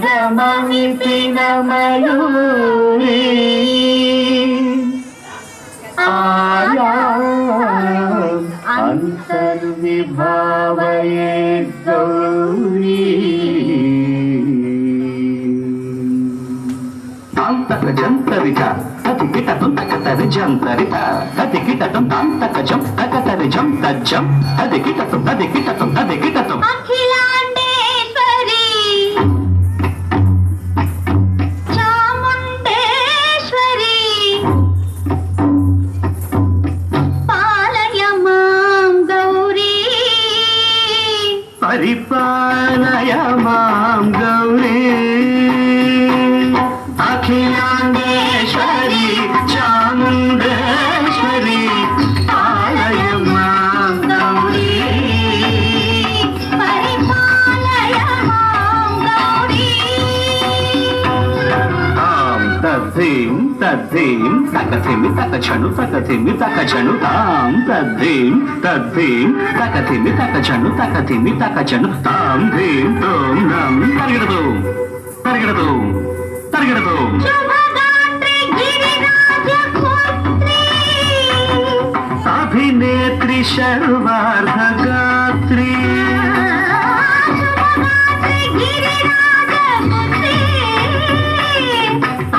ఆగమమితిన మయూరి ఆయా అంతర్విభావయే గౌరీ జంతరిత అతికిటం తకతరి జంతరిత అతికిటం తాంతకజం తకతరి జం తజ్జం అతికిటం అఖిలాండేశ్వరి చాముండేశ్వరి పాలయ మాం గౌరీ పరిపాలయ మాం గౌరీ అఖిలాండేశ్వరి చాముండేశ్వరి పాలయ మాం గౌరీ పరిపాలయ మాం గౌరీ తాం తద్ధీం తద్ధీం తకథిమి తకచను తకథిమి తకచను తాం తద్ధీం తద్ధీం తకథిమి తకచను తకథిమి తకచను తాం ధీం తోం నం తరిగడదు తరిగడదు తరిగడదు శుభగాత్రి గిరిరాజపుత్రి అభినేత్రి శర్వార్ధగాత్రి శుభగాత్రి గిరిరాజపుత్రి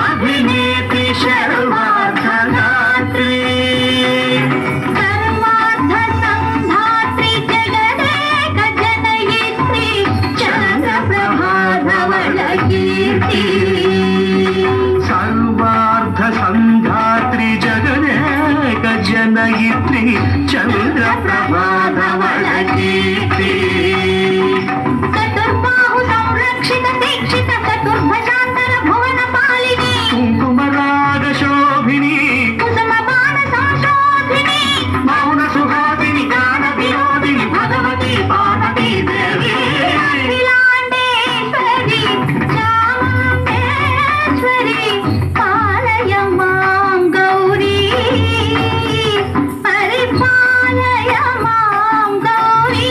అభినేత్రి శర్వార్ధగాత్రి సర్వార్థ సంధాత్రి జగదేక జనయిత్రి చంద్రప్రభాధవళ కీర్తి సర్వార్ధ సంధాత్రి జగదేక జనయిత్రి చంద్రప్రభాధవళ కీర్తి చతుర్బాహు సంరక్షిత దీక్షిత చతుర్భజాంతర భువన పాలిని కుంకుమరాగ శోభిని కుసుమ బాణ సంశోధిని మౌన సుహాసిని గాన వినోదిని భగవతి పార్వతీ దేవి అఖిలాండేశ్వరి చాముండేశ్వరి పాలయ మాం గౌరీ పరిపాలయ మాం గౌరీ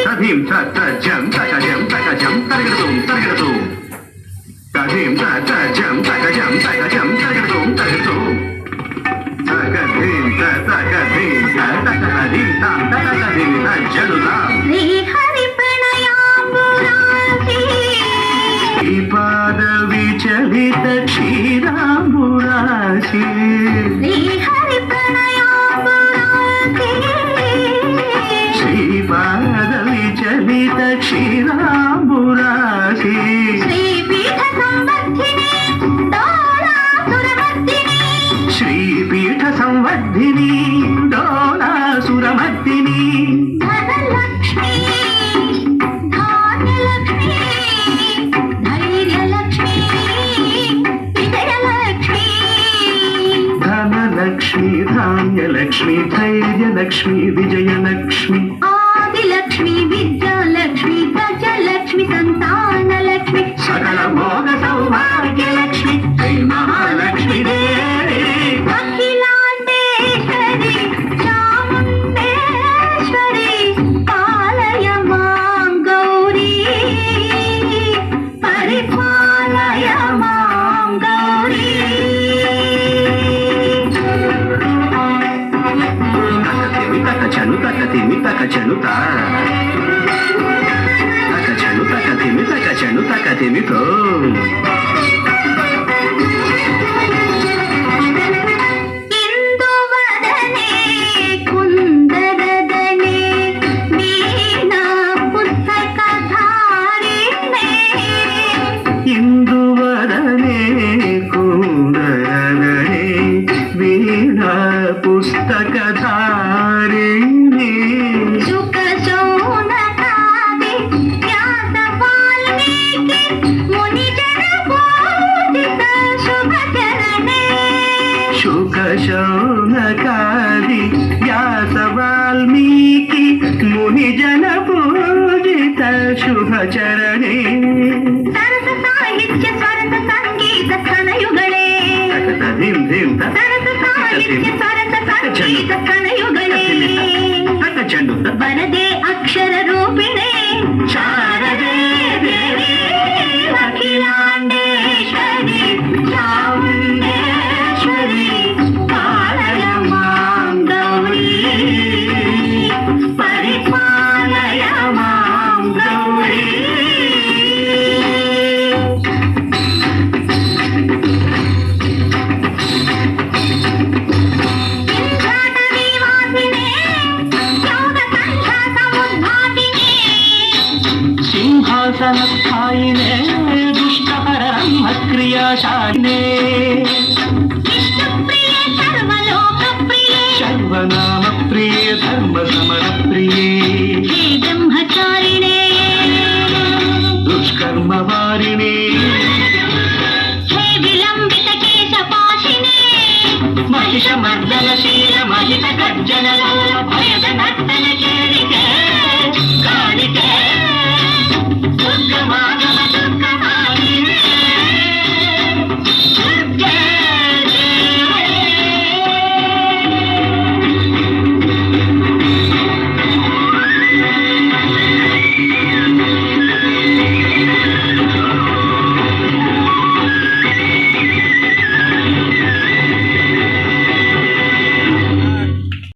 తధీం తజం తకజం తకజం తరగడదు తరగడదు తధీం తజం తకజం తకజం తరగడదు తరగడదు తకధీం తకధీం తకధీం తకధీం తజలుదాం శ్రీహరి ప్రణయాంబురాసి పాద విచలిత క్షీరాంబురాశి శ్రీహరి ప్రణయాంబురాసి శ్రీపాద విచలిత క్షీరాంబురాశి శ్రీపీఠ సంవర్ధిని డోలాసురమర్దిని శ్రీపీఠ సంవర్ధిని డోలాసురమర్దిని ధనలక్ష్మి ధాన్యలక్ష్మి ధైర్యలక్ష్మి విజయలక్ష్మి ధనలక్ష్మి ధాన్యలక్ష్మి ధైర్యలక్ష్మి విజయలక్ష్మి ఆదిలక్ష్మి విద్యాలక్ష్మి గజలక్ష్మి సంతానలక్ష్మి సకల భోగ సౌభాగ్యలక్ష్మి శ్రీ మహాలక్ష్మి దేవి అఖిలాండేశ్వరి చాముండేశ్వరి పాలయ మాం గౌరీ పరిపాలయ మాం గౌరీ తకతిమి తకచను తకచను తకతిమి తో ఇందువదనే కుందరదనే వీణా పుస్తకధారిణే ఇందువదనే కుందరదనే వీణా పుస్తకధారిణి శుక శౌనకాది వ్యాస వాల్మీకి మునిజన పూజిత శుభచరణే శుక శౌనకాది వ్యాస వాల్మీకి మునిజన పూజిత శుభచరణే సరస సాహిత్య స్వరస సంగీత స్థనయుగళే ధీం ధీం సరస సాహిత్య స్వరస సంగీత స్థనయుగళే ಚೆಂಡು ವರದೆ ಅಕ್ಷರ ರೂಪಿಣೆ ಶಾರದೆ ದೇವಿ ಅಖಿಲಾಂಡೇಶ್ವರಿ ಚಾಮುಂಡೇಶ್ವರಿ ಕಾಳಯ ಮಾಂ ಗೌರಿ ಪರಿಪಾಲಯ ಮಾಂ ಗೌರಿ ಇಂದ್ರಾಟವಿ ವಾಸಿನೇ ಯೋಗ ಸಂಘ ಸಮುದ್ಧಾತಿನೇ ಸಿಂಹಾಸನ ಸ್ಥಾಯಿನೇ ದುಷ್ಟಹರ ಕ್ರಿಯಾಶಾಲಿನೇ ವಿಷ್ಣುಪ್ರಿಯೆ ಸರ್ವಲೋಕಪ್ರಿಯೆ ಸರ್ವನಾಮ ಪ್ರಿಯೇ ಧರ್ಮ ಸಮರ ಪ್ರಿಯೇ ಹೇ ಬ್ರಹ್ಮಚಾರಿಣೇ ದುಷ್ಕರ್ಮ ವಾರಿಣೇ ಹೇ ವಿಲಂಬಿತ ಕೇಶಪಾಶಿನೇ ಮಹಿಷ ಮರ್ದನ ಶೀಲ ಮಹಿತ ಗರ್ಜನ ಭಯದ ನರ್ತನ